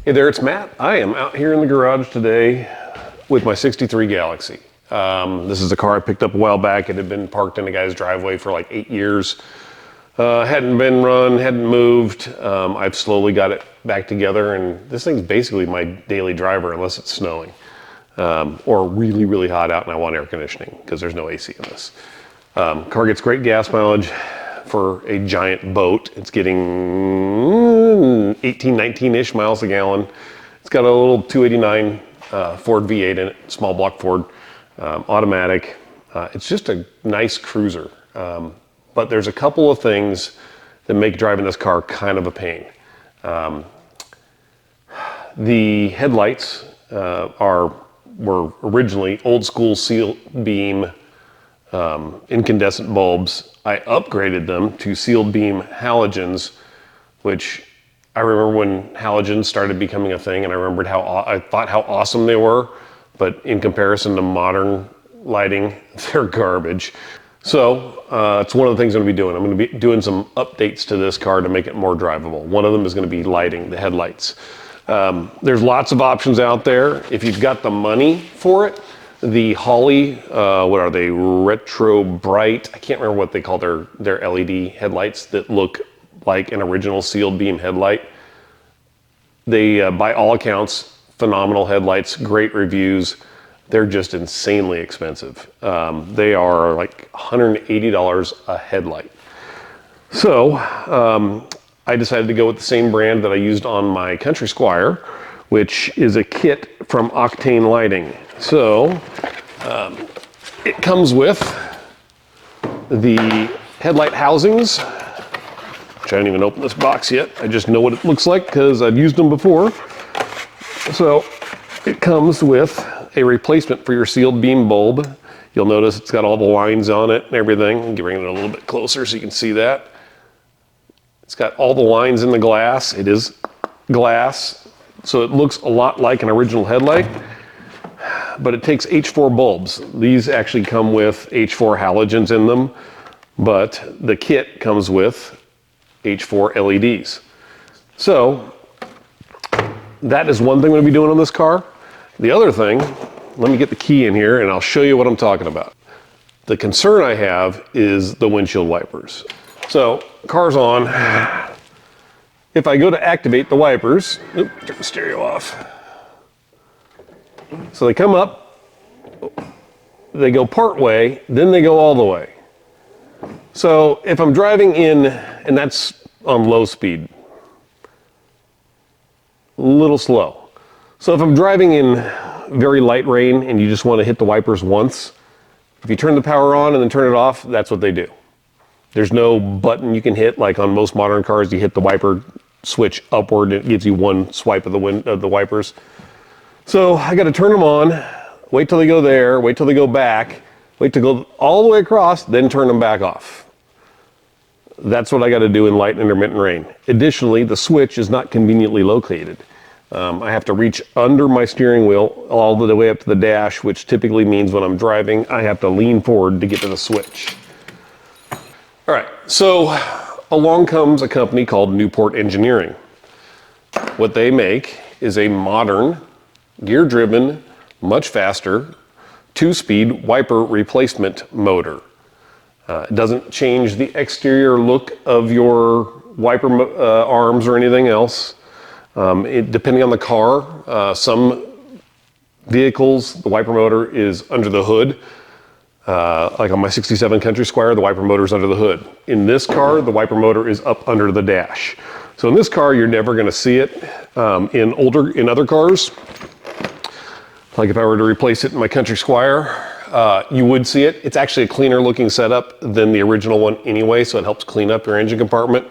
Hey there, it's Matt. I am out here in the garage today with my 63 Galaxie. This is a car I picked up a while back. It had been parked in a guy's driveway for like 8 years. Hadn't been run, hadn't moved. I've slowly got it back together, and this thing's basically my daily driver unless it's snowing. Or really, really hot out and I want air conditioning, because there's no AC in this. Car gets great gas mileage for a giant boat. It's getting 18, 19-ish miles a gallon. It's got a little 289 Ford V8 in it, small block Ford, automatic. It's just a nice cruiser. But there's a couple of things that make driving this car kind of a pain. The headlights were originally old school seal beam incandescent bulbs. I upgraded them to sealed beam halogens, which I remember when halogens started becoming a thing, and I remembered I thought how awesome they were, but in comparison to modern lighting, they're garbage. So it's one of the things I'm going to be doing. I'm going to be doing some updates to this car to make it more drivable. One of them is going to be lighting, the headlights. There's lots of options out there. If you've got the money for it, the Holley, what are they, Retro Bright, I can't remember what they call their LED headlights that look like an original sealed beam headlight. They, by all accounts, phenomenal headlights, great reviews. They're just insanely expensive. They are like $180 a headlight. So I decided to go with the same brand that I used on my Country Squire, which is a kit from Octane Lighting. So it comes with the headlight housings, which I didn't even open this box yet. I just know what it looks like because I've used them before. So it comes with a replacement for your sealed beam bulb. You'll notice it's got all the lines on it and everything. I'll bring it a little bit closer so you can see that. It's got all the lines in the glass. It is glass, so it looks a lot like an original headlight, but it takes H4 bulbs. These actually come with H4 halogens in them, but the kit comes with H4 LEDs. So that is one thing I'm going to be doing on this car. The other thing, let me get the key in here and I'll show you what I'm talking about. The concern I have is the windshield wipers. So, car's on. If I go to activate the wipers, turn the stereo off. So they come up, they go part way, then they go all the way. So if I'm driving in, and that's on low speed, a little slow. So if I'm driving in very light rain and you just want to hit the wipers once, if you turn the power on and then turn it off, that's what they do. There's no button you can hit like on most modern cars. You hit the wiper switch upward and it gives you one swipe of the wipers. So I got to turn them on, wait till they go there, wait till they go back, wait to go all the way across, then turn them back off. That's what I got to do in light and intermittent rain. Additionally, the switch is not conveniently located. I have to reach under my steering wheel all the way up to the dash, which typically means when I'm driving, I have to lean forward to get to the switch. All right, so along comes a company called Newport Engineering. What they make is a modern, gear-driven, much faster, 2-speed wiper replacement motor. It doesn't change the exterior look of your wiper arms or anything else. Depending on the car, some vehicles, the wiper motor is under the hood. Like on my 67 Country Squire, the wiper motor is under the hood. In this car, the wiper motor is up under the dash. So in this car, you're never going to see it. In other cars, like if I were to replace it in my Country Squire, you would see it. It's actually a cleaner looking setup than the original one anyway, so it helps clean up your engine compartment.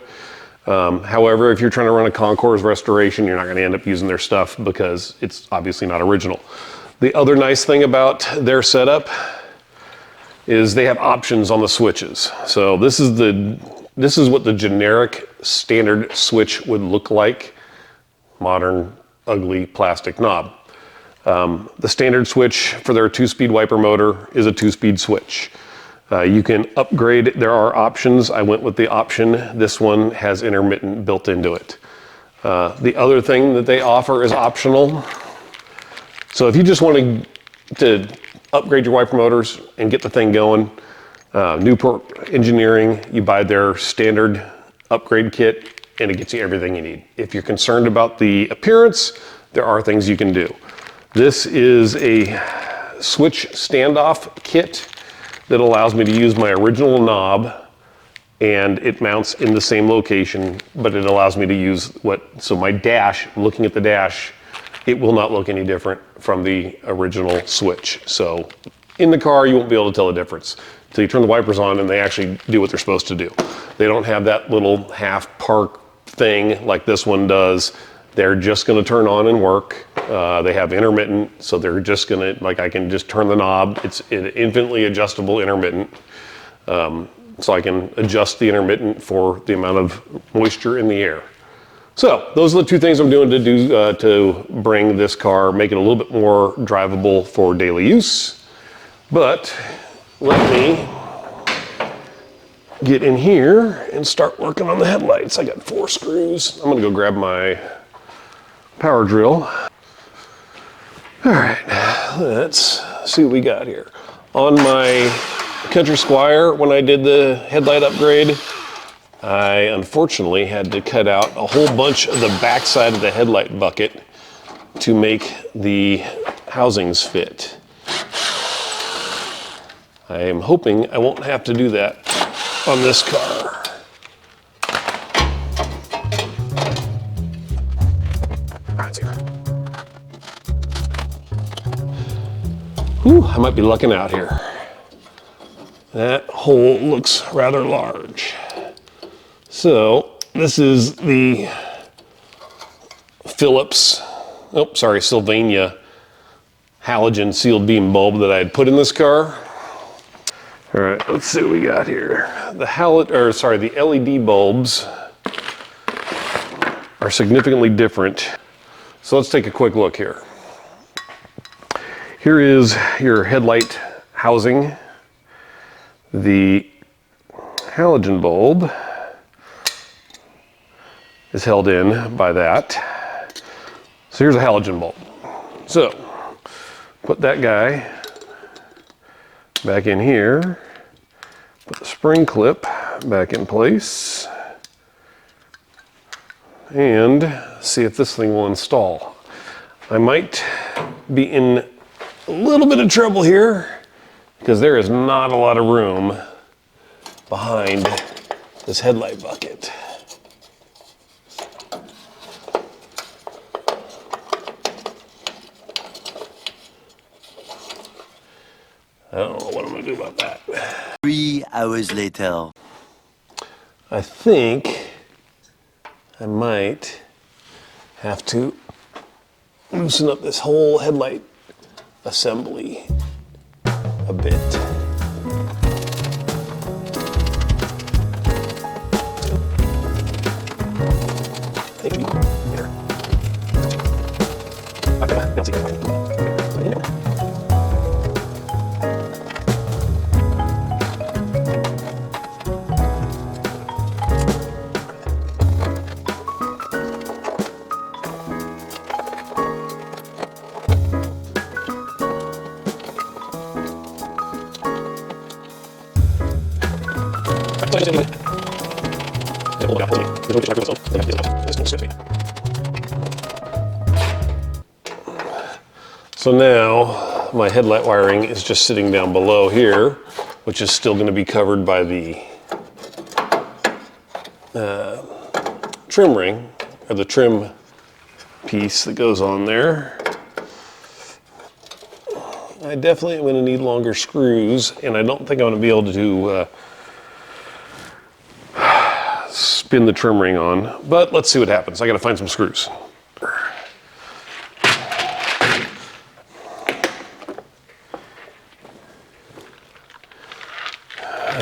However, if you're trying to run a Concours restoration, you're not going to end up using their stuff because it's obviously not original. The other nice thing about their setup is they have options on the switches. So this is what the generic standard switch would look like. Modern, ugly plastic knob. The standard switch for their 2-speed wiper motor is a 2-speed switch. You can upgrade, there are options. I went with the option. This one has intermittent built into it. The other thing that they offer is optional. So if you just want to upgrade your wiper motors and get the thing going, Newport Engineering, you buy their standard upgrade kit and it gets you everything you need. If you're concerned about the appearance, there are things you can do. This is a switch standoff kit that allows me to use my original knob, and it mounts in the same location, but it allows me to use so my dash, looking at the dash, it will not look any different from the original switch. So in the car, you won't be able to tell the difference until you turn the wipers on and they actually do what they're supposed to do. They don't have that little half park thing like this one does. They're just gonna turn on and work. They have intermittent, so they're just gonna, like I can just turn the knob. It's an infinitely adjustable intermittent. So I can adjust the intermittent for the amount of moisture in the air. So those are the two things I'm doing to bring this car, make it a little bit more drivable for daily use. But let me get in here and start working on the headlights. I got 4 screws. I'm gonna go grab my power drill. All right, let's see what we got here. On my Country Squire, when I did the headlight upgrade, I unfortunately had to cut out a whole bunch of the backside of the headlight bucket to make the housings fit. I am hoping I won't have to do that on this car. Whew, I might be lucking out here. That hole looks rather large. So this is the Sylvania halogen sealed beam bulb that I had put in this car. All right, let's see what we got here. The LED bulbs are significantly different. So let's take a quick look here. Here is your headlight housing. The halogen bulb is held in by that. So here's a halogen bulb. So put that guy back in here, put the spring clip back in place, and see if this thing will install. I might be in a little bit of trouble here because there is not a lot of room behind this headlight bucket. I don't know what I'm gonna do about that. 3 hours later. I think I might have to loosen up this whole headlight assembly a bit. Maybe here. Okay, let's see. So now my headlight wiring is just sitting down below here, which is still going to be covered by the trim ring, or the trim piece that goes on there. I definitely am going to need longer screws, and I don't think I'm going to be able to spin the trim ring on, but let's see what happens. I got to find some screws.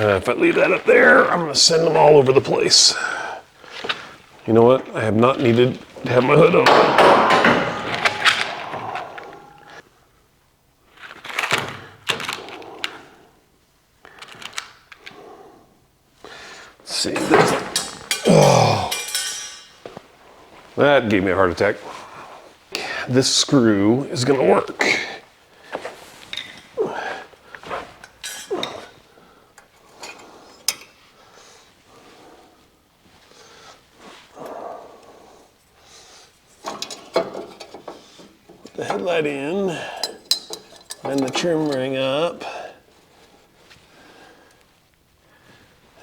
If I leave that up there, I'm going to send them all over the place. You know what? I have not needed to have my hood open. Let's see this. Oh. That gave me a heart attack. This screw is gonna work. Put the headlight in, line the trim ring up,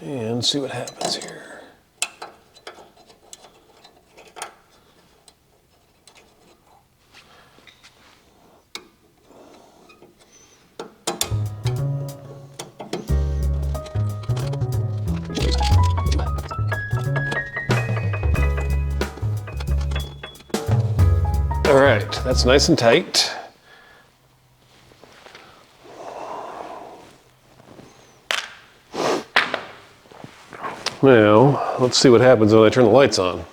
and see what happens here. All right, that's nice and tight. Now, let's see what happens when I turn the lights on.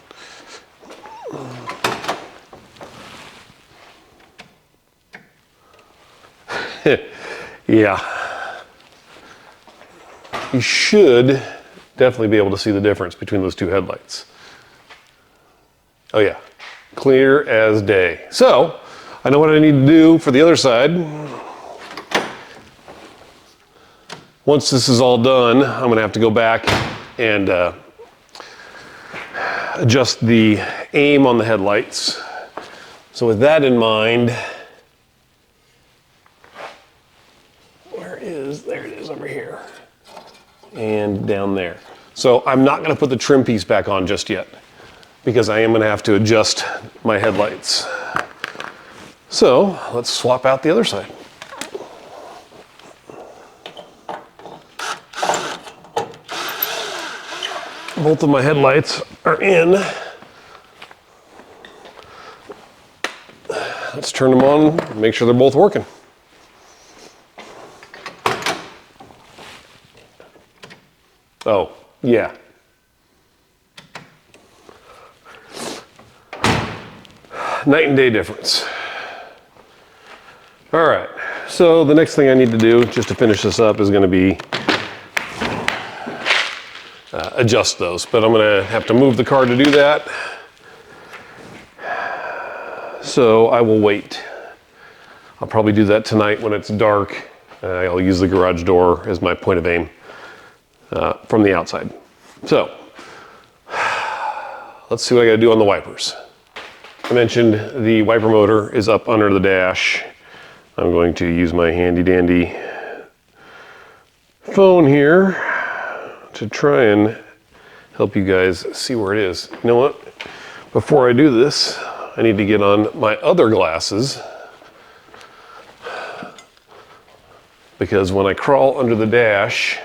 Yeah. You should definitely be able to see the difference between those two headlights. Oh yeah, clear as day. So, I know what I need to do for the other side. Once this is all done, I'm gonna have to go back and adjust the aim on the headlights. So with that in mind, there it is over here and down there. So I'm not gonna put the trim piece back on just yet because I am gonna have to adjust my headlights. So let's swap out the other side. Both of my headlights are in. Let's turn them on, make sure they're both working. Oh, yeah. Night and day difference. All right, so the next thing I need to do just to finish this up is gonna be adjust those, but I'm gonna have to move the car to do that. So I will wait. I'll probably do that tonight when it's dark. I'll use the garage door as my point of aim from the outside. So let's see what I gotta do on the wipers. I mentioned the wiper motor is up under the dash. I'm going to use my handy dandy phone here to try and help you guys see where it is. You know what? Before I do this, I need to get on my other glasses because when I crawl under the dash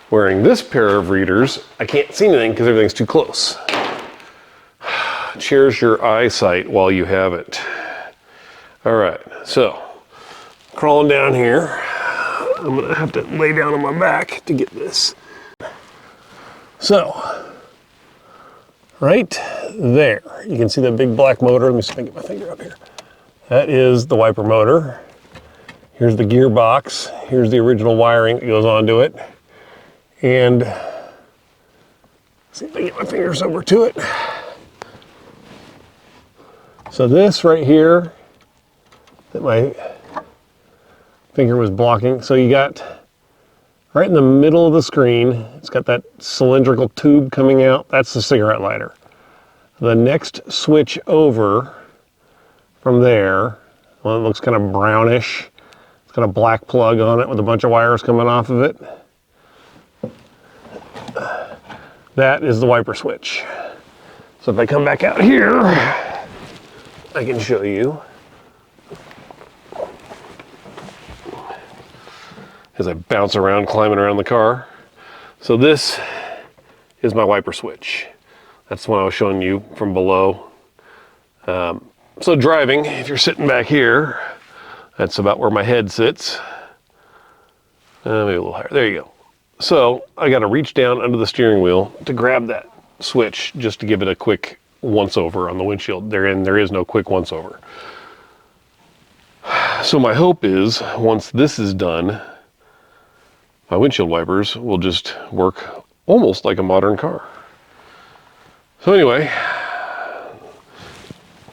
wearing this pair of readers, I can't see anything because everything's too close. Cherish your eyesight while you have it. All right, so crawling down here. I'm gonna have to lay down on my back to get this. So, right there, you can see that big black motor. Let me see if I can get my finger up here. That is the wiper motor. Here's the gearbox. Here's the original wiring that goes onto it. And see if I can get my fingers over to it. So this right here, that my finger was blocking. So you got right in the middle of the screen, it's got that cylindrical tube coming out. That's the cigarette lighter. The next switch over from there, well, it looks kind of brownish. It's got a black plug on it with a bunch of wires coming off of it. That is the wiper switch. So if I come back out here, I can show you. As I bounce around, climbing around the car. So this is my wiper switch. That's the one I was showing you from below. So driving, if you're sitting back here, that's about where my head sits. Maybe a little higher, there you go. So I gotta reach down under the steering wheel to grab that switch just to give it a quick once over on the windshield. There is no quick once over. So my hope is once this is done, my windshield wipers will just work almost like a modern car. So anyway,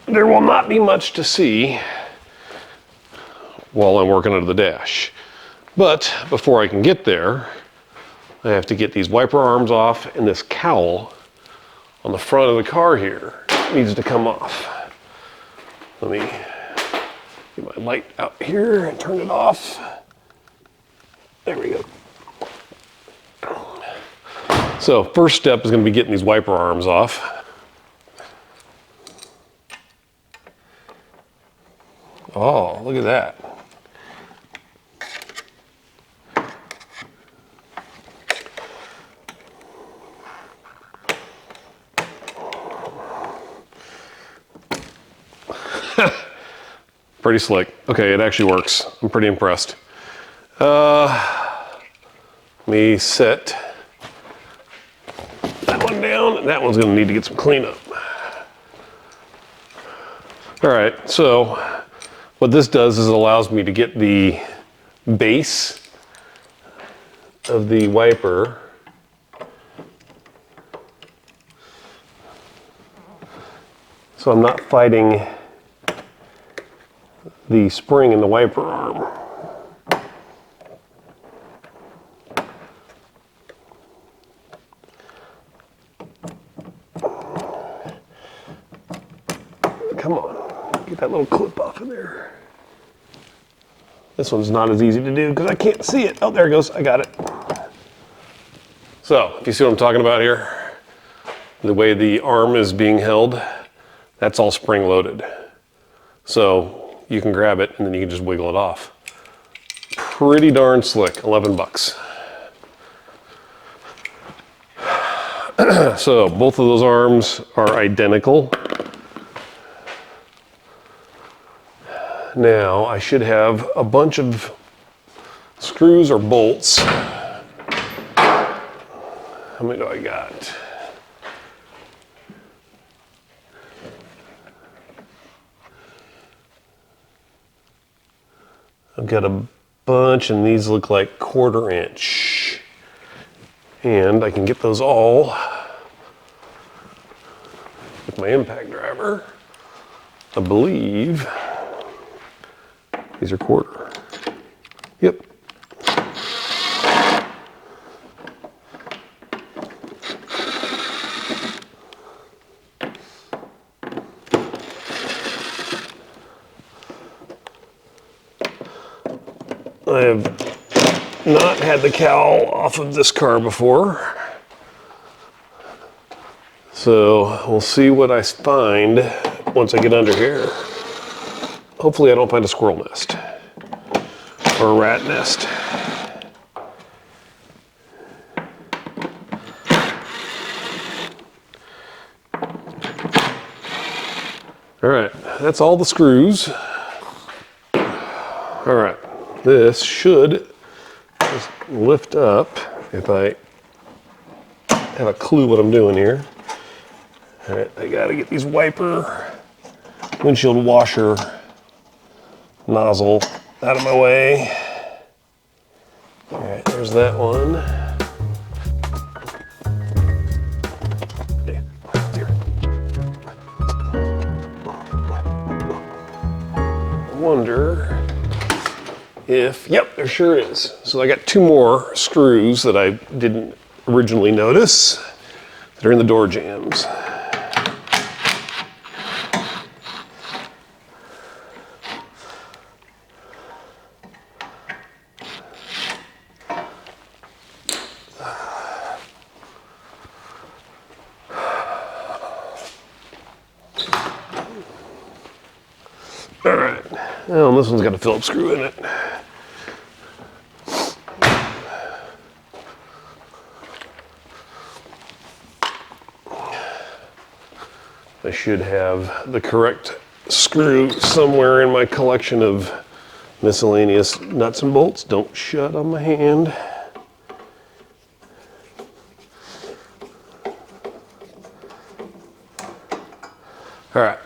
there will not be much to see while I'm working under the dash. But before I can get there, I have to get these wiper arms off, and this cowl on the front of the car here needs to come off. Let me get my light out here and turn it off. There we go. So first step is going to be getting these wiper arms off. Oh, look at that. Pretty slick. Okay, it actually works. I'm pretty impressed. Let me set that one down, and that one's gonna need to get some cleanup. All right, so what this does is it allows me to get the base of the wiper so I'm not fighting the spring in the wiper arm. Come on, get that little clip off of there. This one's not as easy to do because I can't see it. Oh, there it goes, I got it. So, if you see what I'm talking about here, the way the arm is being held, that's all spring loaded. So, you can grab it and then you can just wiggle it off. Pretty darn slick, 11 bucks. So both of those arms are identical. Now I should have a bunch of screws or bolts. How many do I got? I've got a bunch, and these look like 1/4 inch. And I can get those all with my impact driver. I believe these are 1/4. Yep. I have not had the cowl off of this car before, so we'll see what I find once I get under here. Hopefully I don't find a squirrel nest or a rat nest. All right, that's all the screws. All right. This should just lift up if I have a clue what I'm doing here. All right, I gotta get these windshield washer nozzle out of my way. All right, there's that one. Okay, here. I wonder if, yep, there sure is. So I got 2 more screws that I didn't originally notice that are in the door jambs. All right, well, this one's got a Phillips screw in it. I should have the correct screw somewhere in my collection of miscellaneous nuts and bolts. Don't shut on my hand. All right.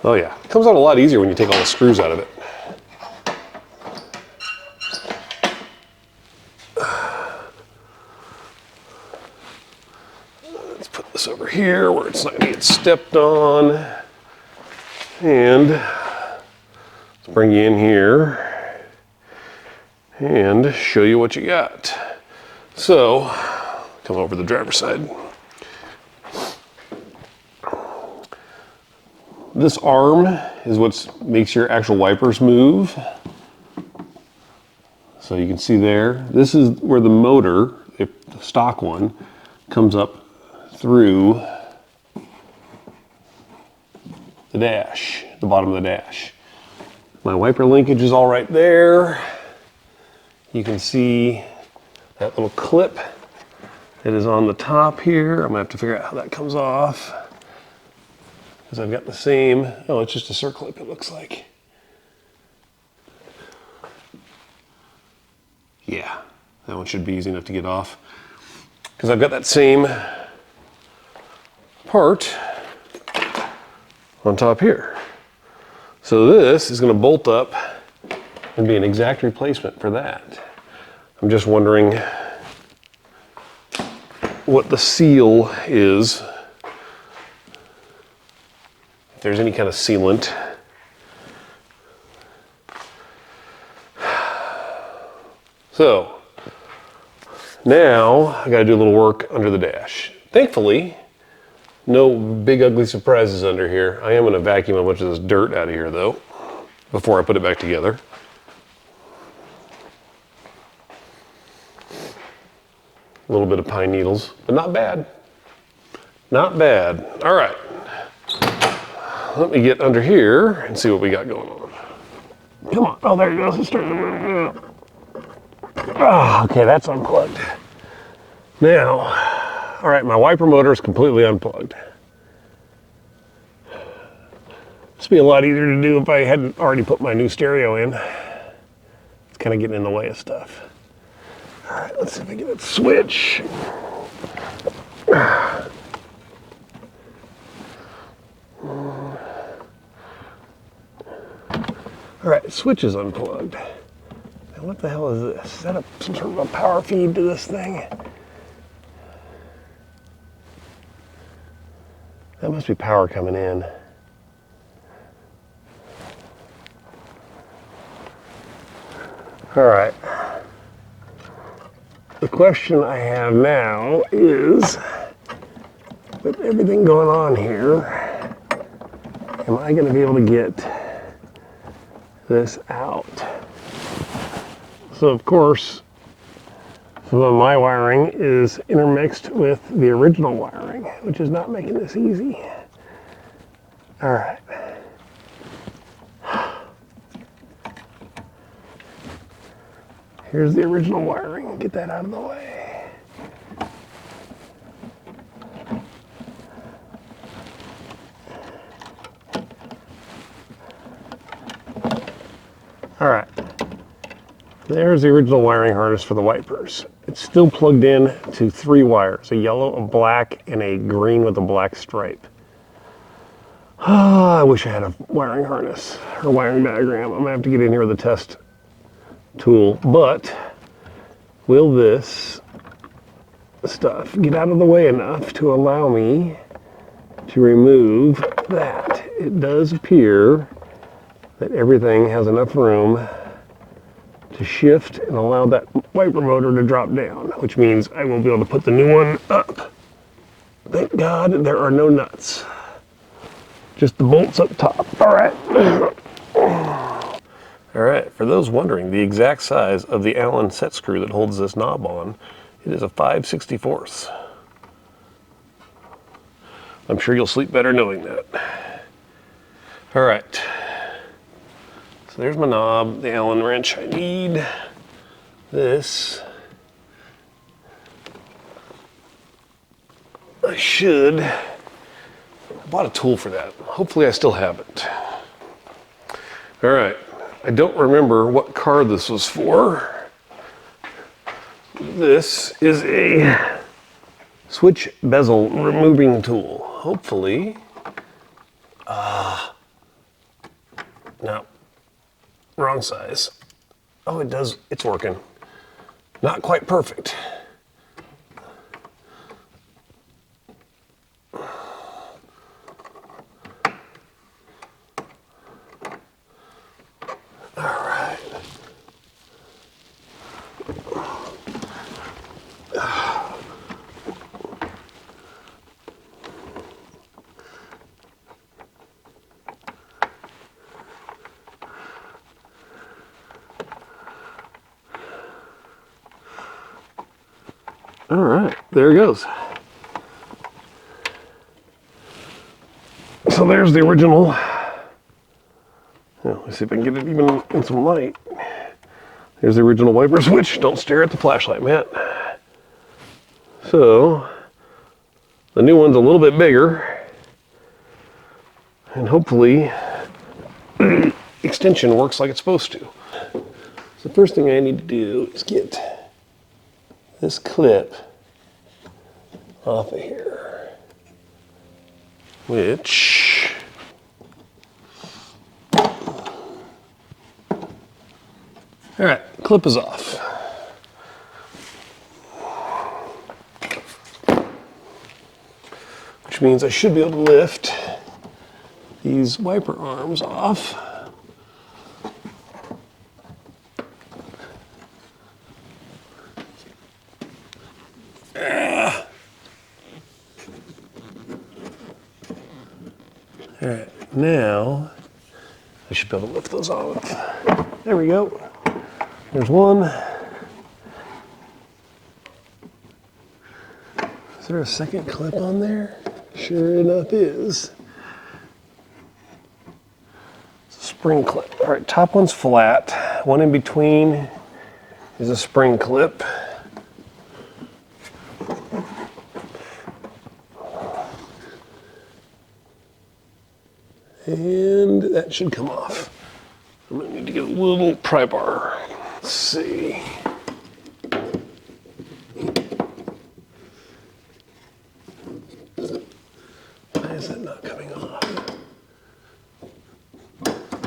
Oh yeah, it comes out a lot easier when you take all the screws out of it. here where it's not gonna get stepped on. And let's bring you in here and show you what you got. So, come over to the driver's side. This arm is what makes your actual wipers move. So you can see there, this is where the motor, the stock one, comes up through the dash, the bottom of the dash. My wiper linkage is all right there. You can see that little clip that is on the top here. I'm gonna have to figure out how that comes off, because I've got the same, oh, it's just a circlip, it looks like. Yeah, that one should be easy enough to get off, because I've got that same part on top here. So this is going to bolt up and be an exact replacement for that. I'm just wondering what the seal is, if there's any kind of sealant. So now I got to do a little work under the dash. Thankfully, no big ugly surprises under here. I am going to vacuum a bunch of this dirt out of here though, before I put it back together. A little bit of pine needles, but not bad. Not bad. All right. Let me get under here and see what we got going on. Come on. Oh, there it goes. It's starting to move. Oh, okay, that's unplugged. Now, all right, my wiper motor is completely unplugged. This would be a lot easier to do if I hadn't already put my new stereo in. It's kind of getting in the way of stuff. All right, let's see if I can get it switch. All right, switch is unplugged. Now what the hell is this? Is that some sort of a power feed to this thing? That must be power coming in. All right. The question I have now is, with everything going on here, am I going to be able to get this out? So of course, some of my wiring is intermixed with the original wiring, which is not making this easy. All right. Here's the original wiring. Get that out of the way. All right. There's the original wiring harness for the wipers. It's still plugged in to 3 wires, a yellow, a black, and a green with a black stripe. I wish I had a wiring harness or wiring diagram. I'm gonna have to get in here with a test tool, but will this stuff get out of the way enough to allow me to remove that? It does appear that everything has enough room to shift and allow that wiper motor to drop down, which means I will be able to put the new one up. Thank God there are no nuts, just the bolts up top. All right. All right, for those wondering, the exact size of the Allen set screw that holds this knob on, it is a 5/64. I'm sure you'll sleep better knowing that. All right, so there's my knob, the Allen wrench I need. This, I bought a tool for that. Hopefully I still have it. All right. I don't remember what car this was for. This is a switch bezel removing tool. Hopefully, no, wrong size. Oh, it does, it's working. Not quite perfect. All right, there it goes. So there's the original. Now, let's see if I can get it even in some light. There's the original wiper switch. Don't stare at the flashlight, Matt. So the new one's a little bit bigger, and hopefully the extension works like it's supposed to. So the first thing I need to do is get this clip off of here, which all right, clip is off. Which means I should be able to lift these wiper arms off. All right, now I should be able to lift those off. There we go. There's one. Is there a second clip on there? Sure enough is. It's a spring clip. All right, top one's flat. One in between is a spring clip. And that should come off. I'm gonna need to get a little pry bar. Let's see. Why is that not coming off?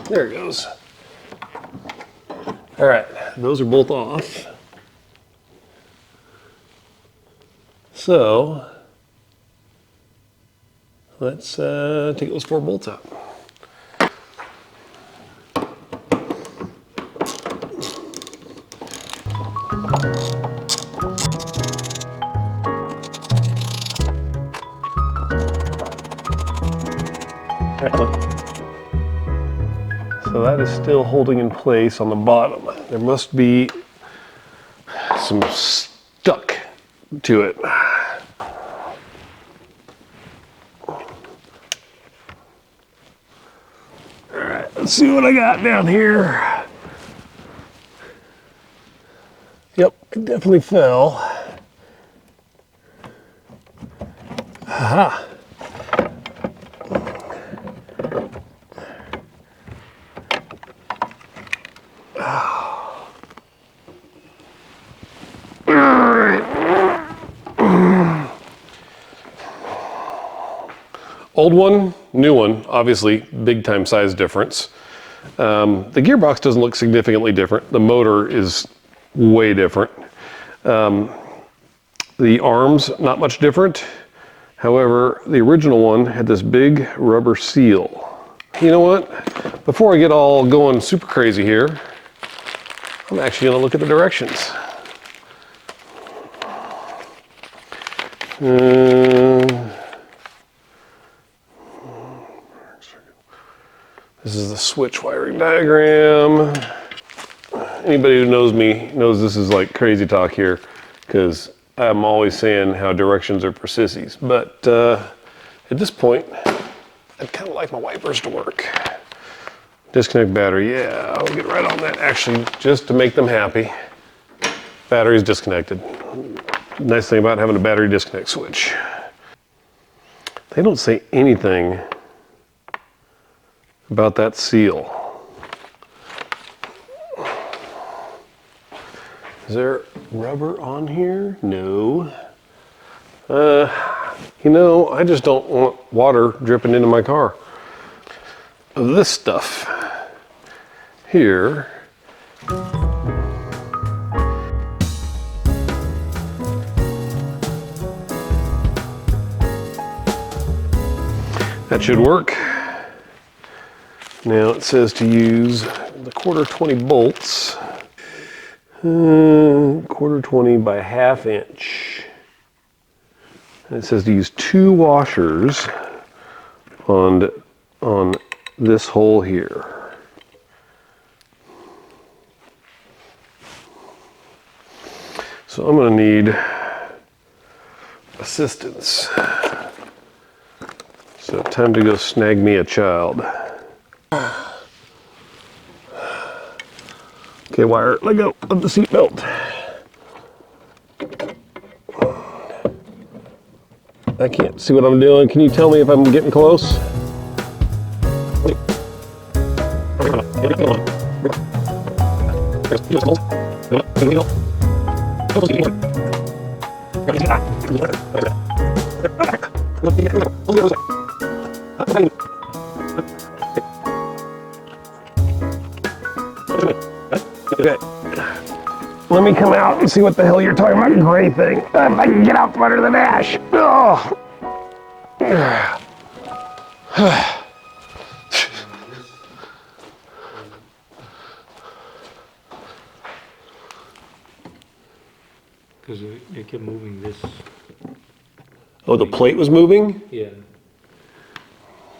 There it goes. All right, those are both off. So let's take those 4 bolts out. So that is still holding in place on the bottom. There must be some stuck to it. Alright, let's see what I got down here. Yep, it definitely fell. Aha. Old one, new one, obviously big time size difference. The gearbox doesn't look significantly different. The motor is way different. The arms, not much different. However, the original one had this big rubber seal. You know what? Before I get all going super crazy here, I'm actually gonna look at the directions. This is the switch wiring diagram. Anybody who knows me knows this is like crazy talk here, because I'm always saying how directions are for sissies. But at this point, I'd kind of like my wipers to work. Disconnect battery, yeah, I'll get right on that. Actually, just to make them happy, battery's disconnected. Nice thing about having a battery disconnect switch. They don't say anything about that seal. Is there rubber on here? No. You know, I just don't want water dripping into my car. This stuff here that should work. Now it says to use the 1/4 bolts, 1/4 by 1/2 inch. And it says to use 2 washers on this hole here. So I'm going to need assistance. So time to go snag me a child. Okay, wire, let go of the seatbelt. I can't see what I'm doing. Can you tell me if I'm getting close? Okay. Let me come out and see what the hell you're talking about, gray thing. If I can get out from under the dash. Oh. Because they kept moving this. Oh, the plate was moving? Yeah.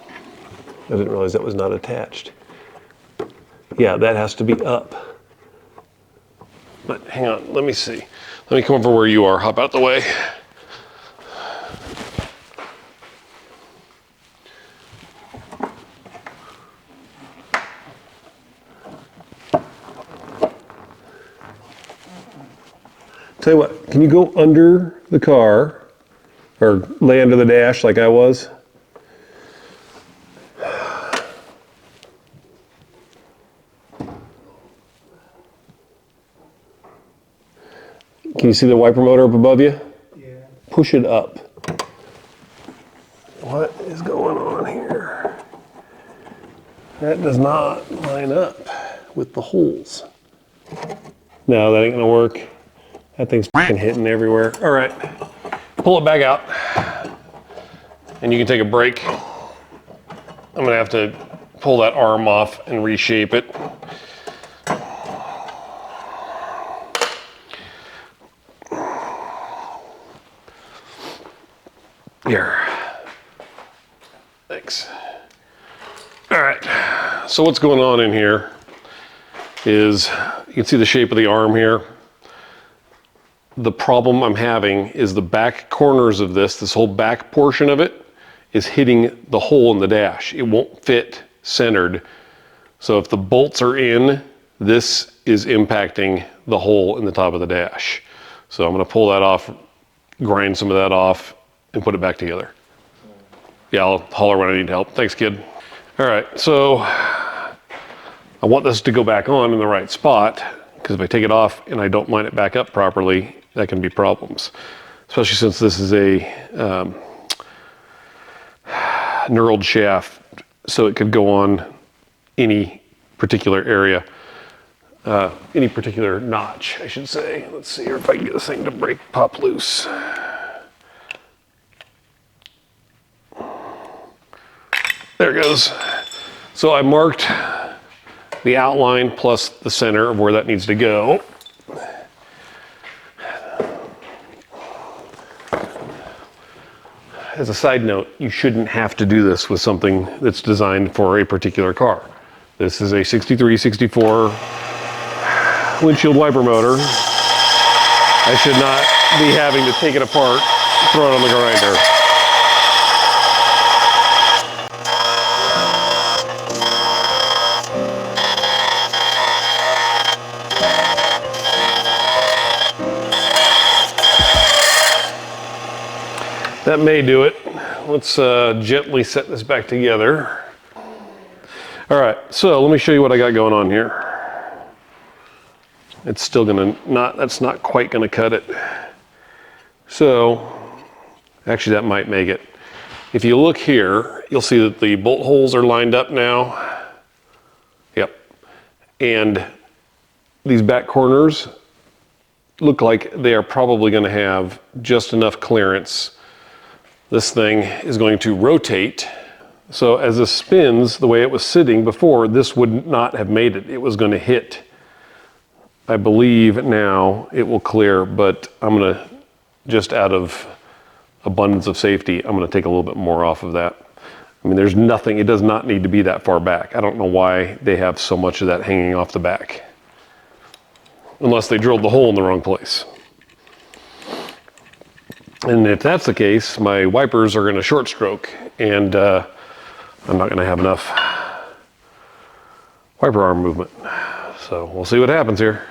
I didn't realize that was not attached. Yeah, that has to be up. But hang on, let me see. Let me come over where you are, hop out the way. Tell you what, can you go under the car or lay under the dash like I was? Can you see the wiper motor up above you? Yeah. Push it up. What is going on here? That does not line up with the holes. No, that ain't gonna work. That thing's fucking hitting everywhere. All right, pull it back out. And you can take a break. I'm gonna have to pull that arm off and reshape it. Here. Thanks. All right, so what's going on in here is, you can see the shape of the arm here. The problem I'm having is the back corners of this whole back portion of it is hitting the hole in the dash. It won't fit centered. So if the bolts are in, this is impacting the hole in the top of the dash. So I'm gonna pull that off, grind some of that off, and put it back together. Yeah, I'll holler when I need help. Thanks, kid. All right, so I want this to go back on in the right spot, because if I take it off and I don't line it back up properly, that can be problems. Especially since this is a knurled shaft, so it could go on any particular area, any particular notch, I should say. Let's see here if I can get this thing to pop loose. There it goes. So I marked the outline plus the center of where that needs to go. As a side note, you shouldn't have to do this with something that's designed for a particular car. This is a 63, 64 windshield wiper motor. I should not be having to take it apart, throw it on the grinder. That may do it. Let's gently set this back together. All right, so let me show you what I got going on here. It's still that's not quite gonna cut it. So, actually that might make it. If you look here, you'll see that the bolt holes are lined up now. Yep. And these back corners look like they are probably gonna have just enough clearance. This thing is going to rotate. So as this spins the way it was sitting before, this would not have made it. It was going to hit. I believe now it will clear, but I'm going to, just out of abundance of safety, I'm going to take a little bit more off of that. I mean, there's nothing, it does not need to be that far back. I don't know why they have so much of that hanging off the back. Unless they drilled the hole in the wrong place. And if that's the case, my wipers are going to short stroke, and I'm not going to have enough wiper arm movement. So we'll see what happens here.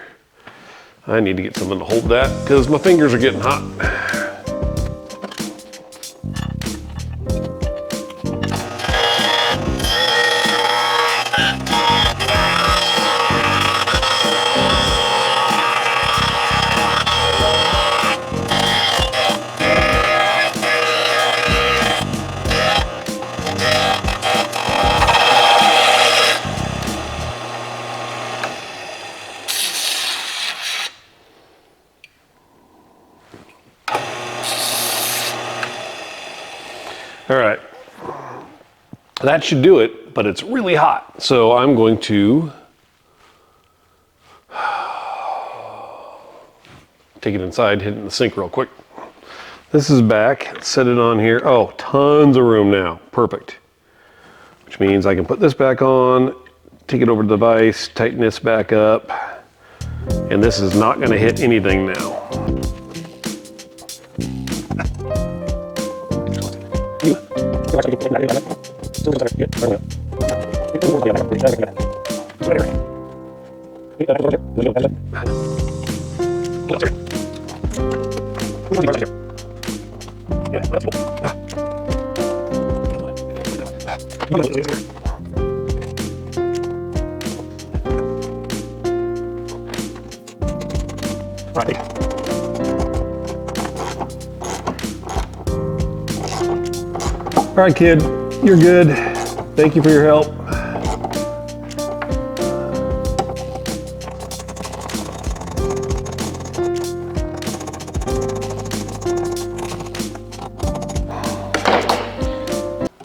I need to get something to hold that because my fingers are getting hot. All right, that should do it, but it's really hot. So I'm going to take it inside, hit it in the sink real quick. This is back, set it on here. Oh, tons of room now, perfect. Which means I can put this back on, take it over to the vise, tighten this back up, and this is not gonna hit anything now. All right, kid, you're good. Thank you for your help.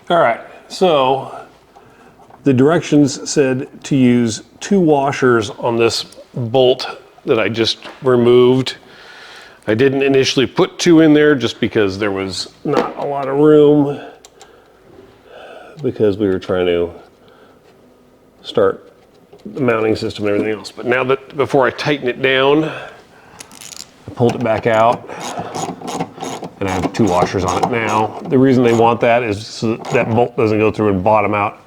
All right, so the directions said to use 2 washers on this bolt that I just removed. I didn't initially put 2 in there just because there was not a lot of room, because we were trying to start the mounting system and everything else. But now that, before I tighten it down, I pulled it back out and I have 2 washers on it now. The reason they want that is so that bolt doesn't go through and bottom out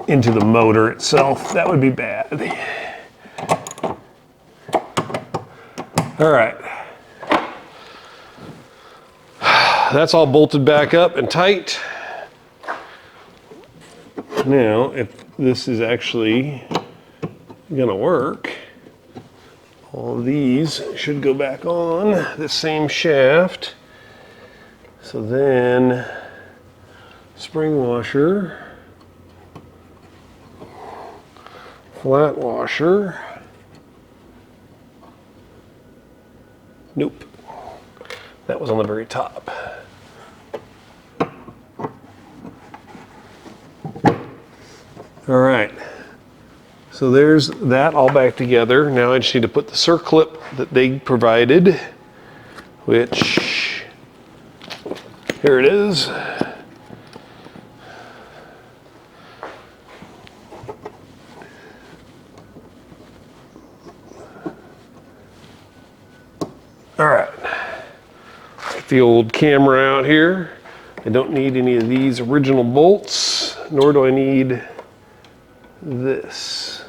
into the motor itself. That would be bad. All right. That's all bolted back up and tight. Now, if this is actually gonna work, all of these should go back on the same shaft. So then, spring washer, flat washer. Nope, that was on the very top. All right, so there's that all back together. Now I just need to put the circlip that they provided, which, here it is. All right, get the old camera out here. I don't need any of these original bolts, nor do I need this.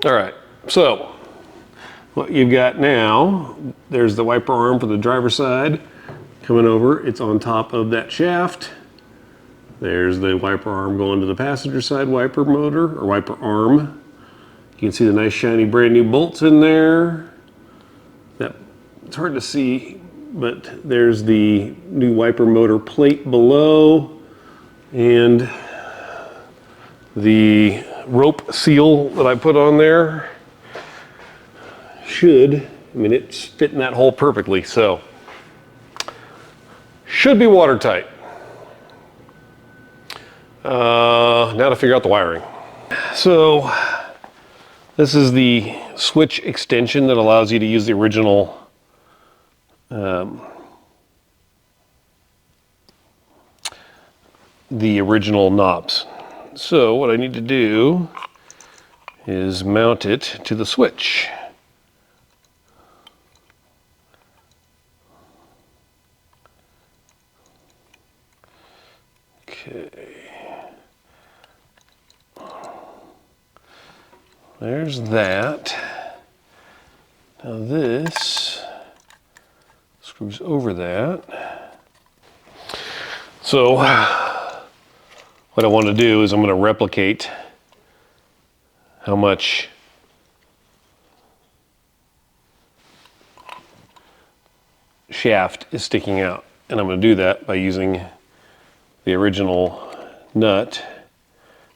All right, so what you've got now, there's the wiper arm for the driver's side coming over. It's on top of that shaft. There's the wiper arm going to the passenger side wiper motor, or wiper arm. You can see the nice shiny brand new bolts in there. That, it's hard to see, but there's the new wiper motor plate below, and the rope seal that I put on there should, I mean, it's fitting that hole perfectly, so should be watertight. Now to figure out the wiring. So this is the switch extension that allows you to use the original knobs. So what I need to do is mount it to the switch. Okay. There's that. Now this screws over that. So what I want to do is I'm going to replicate how much shaft is sticking out. And I'm going to do that by using the original nut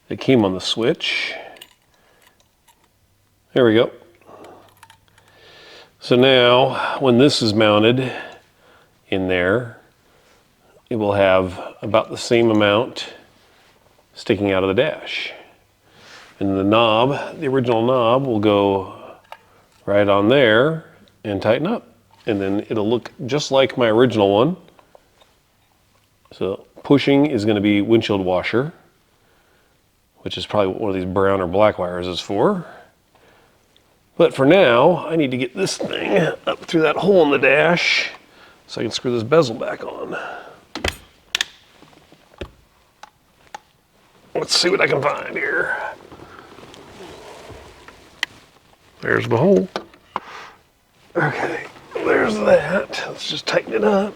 that came on the switch. There we go. So now when this is mounted in there, it will have about the same amount sticking out of the dash. And the knob, the original knob, will go right on there and tighten up. And then it'll look just like my original one. So pushing is going to be windshield washer, which is probably what one of these brown or black wires is for. But for now, I need to get this thing up through that hole in the dash so I can screw this bezel back on. Let's see what I can find here. There's the hole. Okay, there's that. Let's just tighten it up.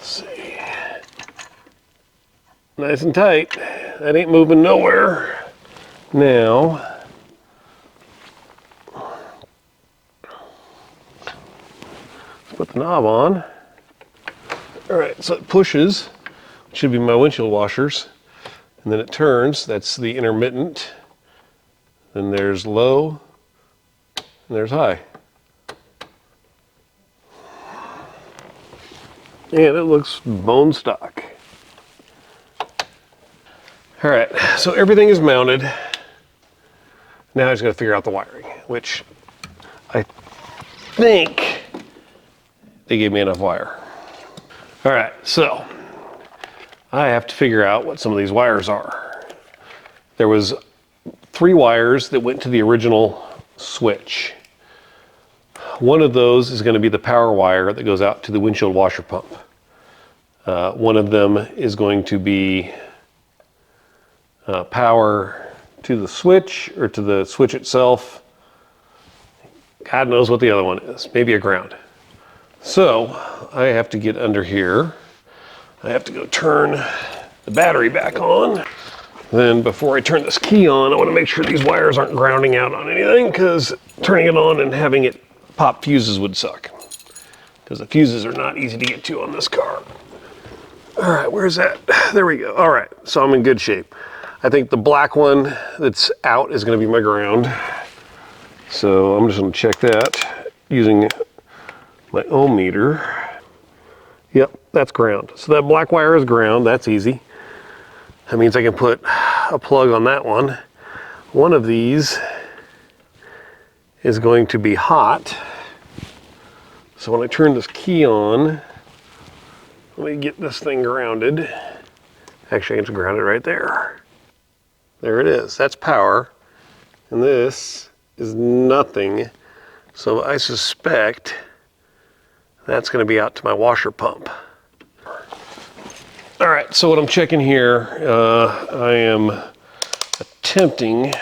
See. Nice and tight. That ain't moving nowhere. Now, let's put the knob on. All right, so it pushes. It should be my windshield washers. And then it turns. That's the intermittent. Then there's low, and there's high. And it looks bone stock. All right, so everything is mounted. Now I just gotta figure out the wiring, which I think they gave me enough wire. All right, so I have to figure out what some of these wires are. There was 3 wires that went to the original switch. One of those is going to be the power wire that goes out to the windshield washer pump. One of them is going to be power to the switch or to the switch itself. God knows what the other one is. Maybe a ground. So I have to get under here. I have to go turn the battery back on. Then before I turn this key on, I want to make sure these wires aren't grounding out on anything, because turning it on and having it pop fuses would suck, because the fuses are not easy to get to on this car. All right, where's that? There we go. All right, so I'm in good shape. I think the black one that's out is going to be my ground. So I'm just going to check that using my ohm meter. Yep, that's ground. So that black wire is ground. That's easy. That means I can put a plug on that one. One of these is going to be hot. So when I turn this key on, let me get this thing grounded. Actually, I can just ground it right there. There it is. That's power. And this is nothing. So I suspect that's going to be out to my washer pump. All right, so what I'm checking here, I am attempting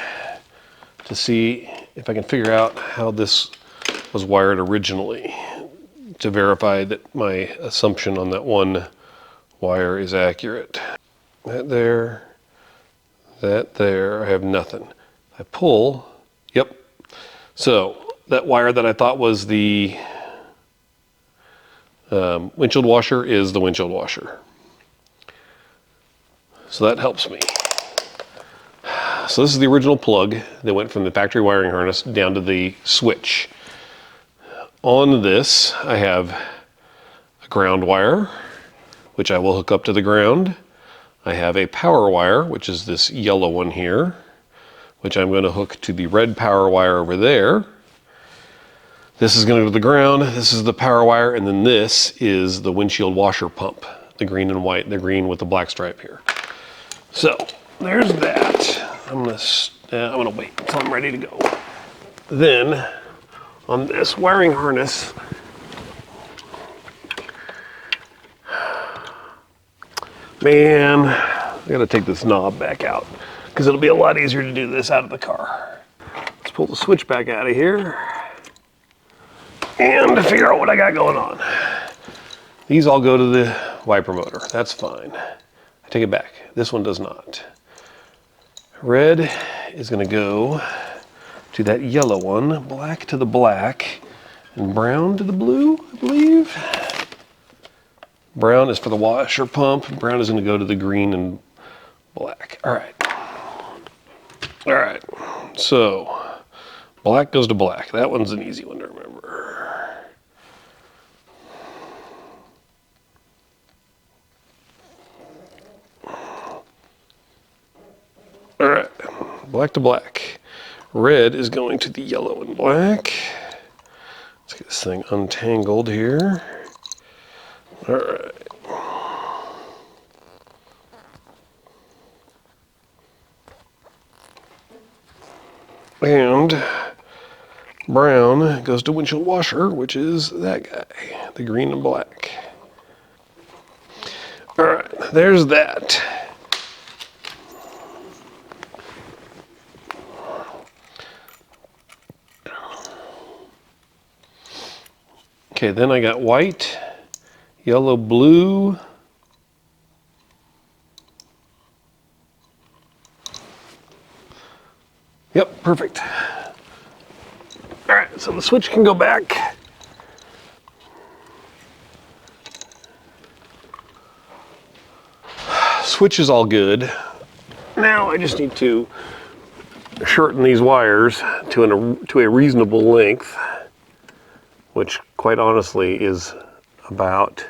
to see if I can figure out how this was wired originally, to verify that my assumption on that one wire is accurate. That there, I have nothing. I pull, yep. So that wire that I thought was the windshield washer is the windshield washer. So that helps me. So this is the original plug that went from the factory wiring harness down to the switch. On this, I have a ground wire, which I will hook up to the ground. I have a power wire, which is this yellow one here, which I'm going to hook to the red power wire over there. This is going to go to the ground, this is the power wire, and then this is the windshield washer pump, the green and white, the green with the black stripe here. So, there's that. I'm gonna wait until I'm ready to go. Then, on this wiring harness, man, I gotta take this knob back out because it'll be a lot easier to do this out of the car. Let's pull the switch back out of here and figure out what I got going on. These all go to the wiper motor. That's fine. I take it back. This one does not. Red is going to go to that yellow one, black to the black, and brown to the blue, I believe. Brown is for the washer pump. Brown is going to go to the green and black. All right. All right. So black goes to black. That one's an easy one to remember. All right, black to black. Red is going to the yellow and black. Let's get this thing untangled here. All right. And brown goes to windshield washer, which is that guy, the green and black. All right, there's that. Okay, then I got white, yellow, blue. Yep, perfect. All right, so the switch can go back. Switch is all good. Now I just need to shorten these wires to a reasonable length, which quite honestly is about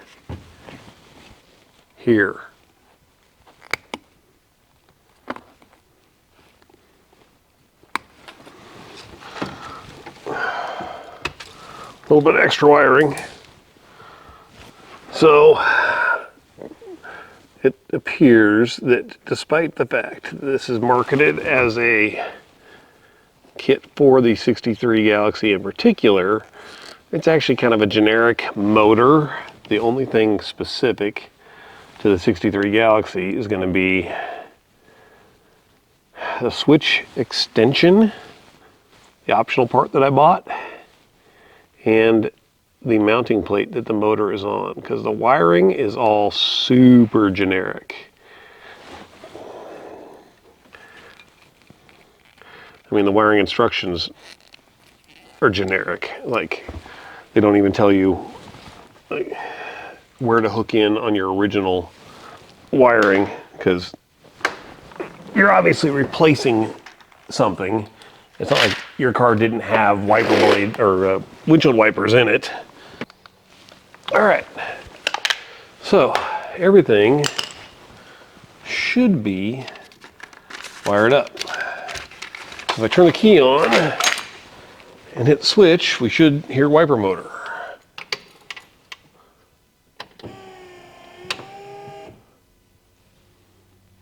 here. A little bit of extra wiring. So it appears that despite the fact that this is marketed as a kit for the 63 Galaxie in particular, it's actually kind of a generic motor. The only thing specific to the 63 Galaxie is going to be the switch extension, the optional part that I bought, and the mounting plate that the motor is on, because the wiring is all super generic. I mean, the wiring instructions are generic. Like, they don't even tell you like where to hook in on your original wiring, because you're obviously replacing something. It's not like your car didn't have wiper blade or windshield wipers in it. All right, so everything should be wired up. If I turn the key on and hit the switch, we should hear wiper motor.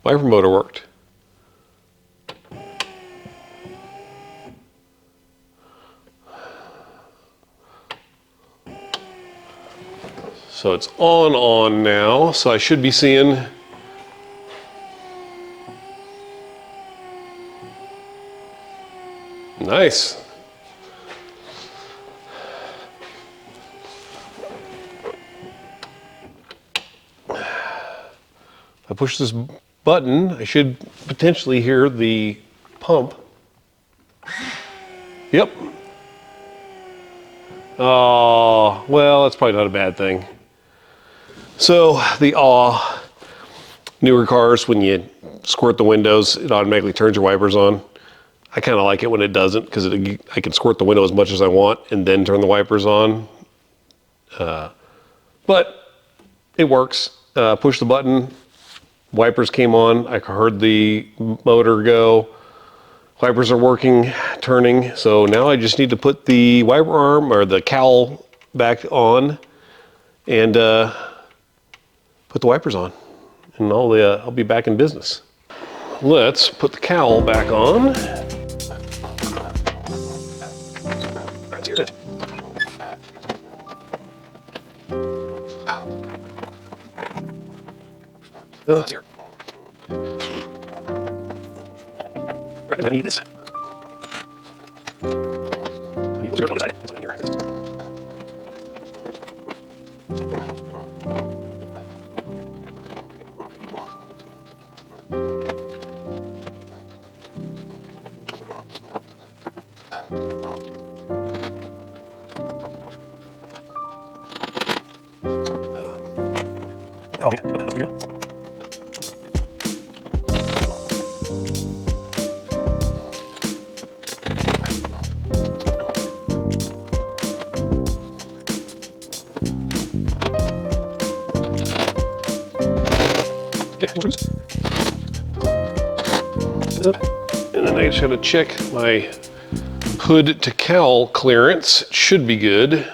Wiper motor worked. So it's on now, so I should be seeing nice. If I push this button, I should potentially hear the pump. Yep. Oh, well, that's probably not a bad thing. So the newer cars, when you squirt the windows, it automatically turns your wipers on. I kind of like it when it doesn't, because I can squirt the window as much as I want and then turn the wipers on. But it works. Push the button, Wipers came on. I heard the motor go. Wipers are working, turning. So now I just need to put the wiper arm or the cowl back on and put the wipers on. And I'll be back in business. Let's put the cowl back on. That's it. Oh, that's here. Right, I need this. And then I just gotta check my hood to cowl clearance. It should be good.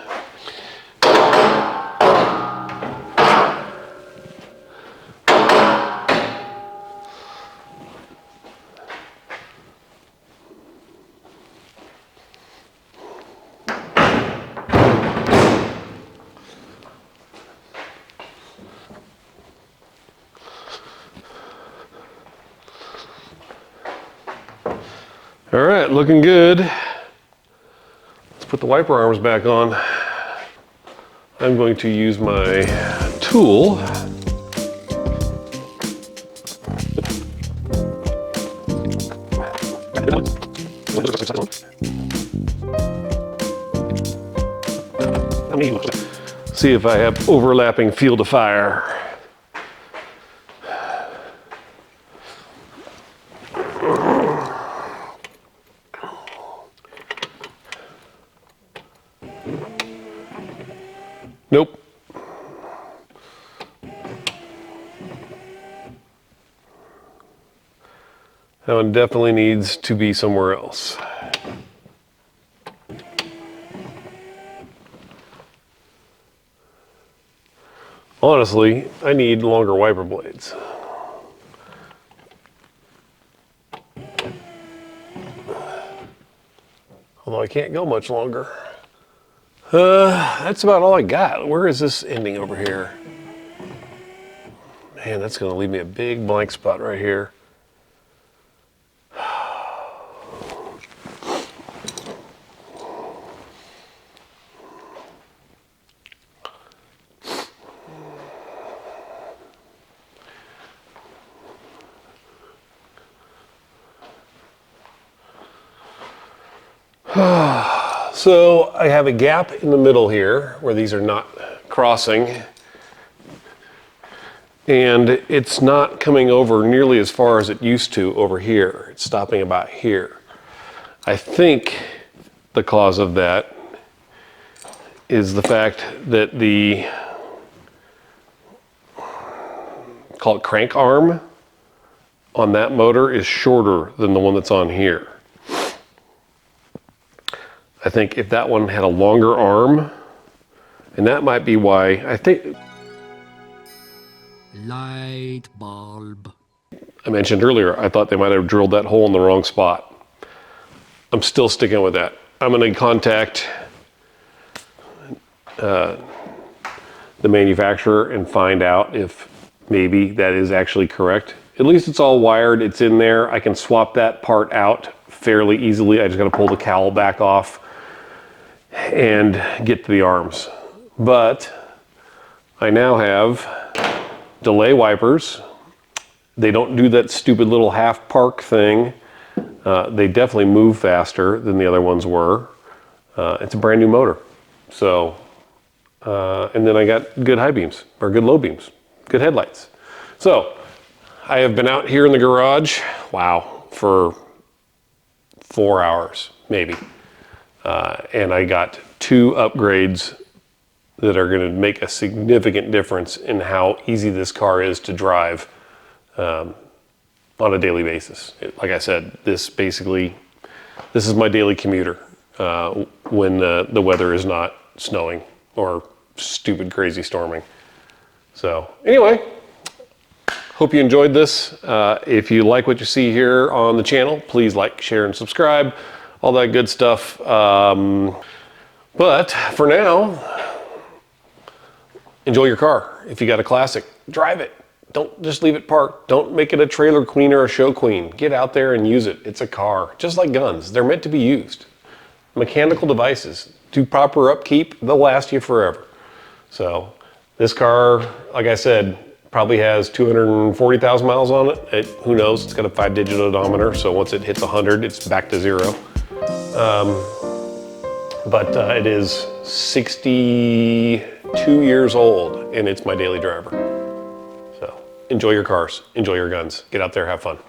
All right, looking good. Let's put the wiper arms back on. I'm going to use my tool. See if I have overlapping field of fire. Nope. That one definitely needs to be somewhere else. Honestly, I need longer wiper blades. Although I can't go much longer. That's about all I got. Where is this ending over here? Man, that's gonna leave me a big blank spot right here. So I have a gap in the middle here where these are not crossing, and it's not coming over nearly as far as it used to over here. It's stopping about here. I think the cause of that is the fact that the, call it crank arm, on that motor is shorter than the one that's on here. I think if that one had a longer arm, and that might be why, I think... Light bulb. I mentioned earlier, I thought they might have drilled that hole in the wrong spot. I'm still sticking with that. I'm gonna contact the manufacturer and find out if maybe that is actually correct. At least it's all wired, it's in there. I can swap that part out fairly easily. I just gotta pull the cowl back off and get to the arms. But I now have delay wipers. They don't do that stupid little half park thing. They definitely move faster than the other ones were. It's a brand new motor. So, and then I got good high beams, or good low beams, good headlights. So, I have been out here in the garage, wow, for 4 hours, maybe. And I got 2 upgrades that are gonna make a significant difference in how easy this car is to drive. on a daily basis. Like I said, this is my daily commuter when the weather is not snowing or stupid crazy storming. So anyway, hope you enjoyed this. If you like what you see here on the channel, please like, share, and subscribe. All that good stuff. But for now, enjoy your car. If you got a classic, drive it. Don't just leave it parked. Don't make it a trailer queen or a show queen. Get out there and use it. It's a car, just like guns. They're meant to be used. Mechanical devices. Do proper upkeep, they'll last you forever. So this car, like I said, probably has 240,000 miles on it. Who knows? It's got a 5-digit odometer, so once it hits 100, it's back to 0. But it is 62 years old, and it's my daily driver. So enjoy your cars, enjoy your guns. Get out there, have fun.